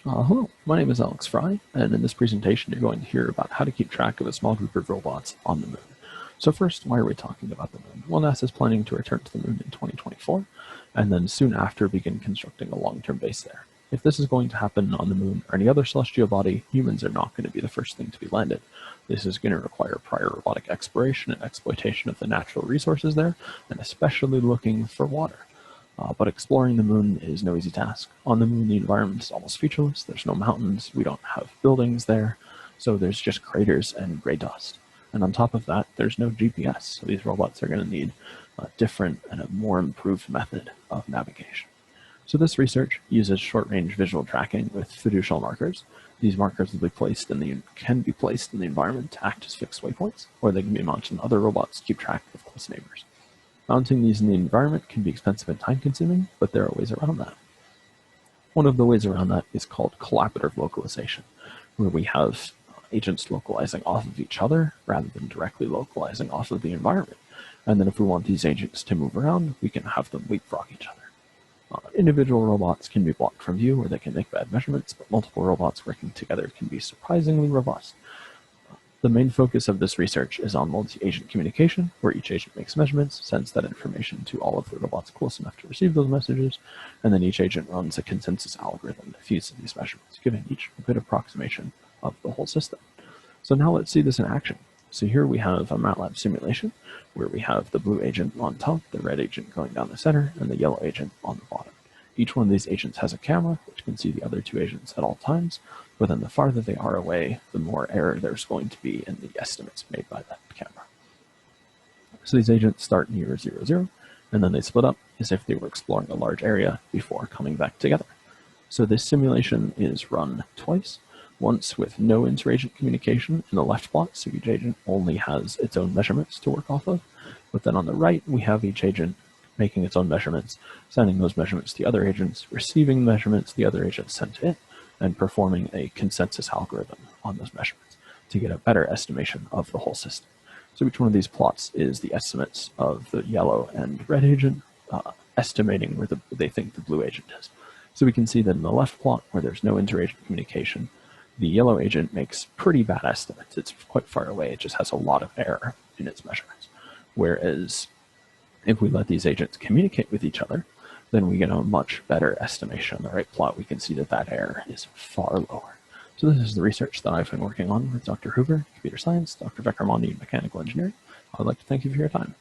Hello, my name is Alex Frye, and in this presentation you're going to hear about how to keep track of a small group of robots on the moon. So first, why are we talking about the moon? Well, NASA is planning to return to the moon in 2024, and then soon after begin constructing a long-term base there. If this is going to happen on the moon or any other celestial body, humans are not going to be the first thing to be landed. This is going to require prior robotic exploration and exploitation of the natural resources there, and especially looking for water. But exploring the moon is no easy task. On the moon, the environment is almost featureless. There's no mountains. We don't have buildings there. So there's just craters and gray dust. And on top of that, there's no GPS. So these robots are going to need a different and a more improved method of navigation. So this research uses short-range visual tracking with fiducial markers. These markers will be placed can be placed in the environment to act as fixed waypoints, or they can be mounted on other robots to keep track of close neighbors. Mounting these in the environment can be expensive and time-consuming, but there are ways around that. One of the ways around that is called collaborative localization, where we have agents localizing off of each other rather than directly localizing off of the environment. And then if we want these agents to move around, we can have them leapfrog each other. Individual robots can be blocked from view, or they can make bad measurements, but multiple robots working together can be surprisingly robust. The main focus of this research is on multi-agent communication, where each agent makes measurements, sends that information to all of the robots close enough to receive those messages, and then each agent runs a consensus algorithm that feeds these measurements, giving each a good approximation of the whole system. So now let's see this in action. So here we have a Matlab simulation, where we have the blue agent on top, the red agent going down the center, and the yellow agent on the bottom. Each one of these agents has a camera, which can see the other two agents at all times, but then the farther they are away, the more error there's going to be in the estimates made by that camera. So these agents start near 0, 0, and then they split up as if they were exploring a large area before coming back together. So this simulation is run twice, once with no interagent communication in the left plot, so each agent only has its own measurements to work off of, but then on the right we have each agent making its own measurements, sending those measurements to the other agents, receiving measurements the other agents sent to it, and performing a consensus algorithm on those measurements to get a better estimation of the whole system. So each one of these plots is the estimates of the yellow and red agent, estimating where they think the blue agent is. So we can see that in the left plot, where there's no interagent communication, the yellow agent makes pretty bad estimates. It's quite far away. It just has a lot of error in its measurements. Whereas if we let these agents communicate with each other, then we get a much better estimation. On the right plot, we can see that that error is far lower. So this is the research that I've been working on with Dr. Hoover, computer science, Dr. Veckramondi, mechanical engineering. I would like to thank you for your time.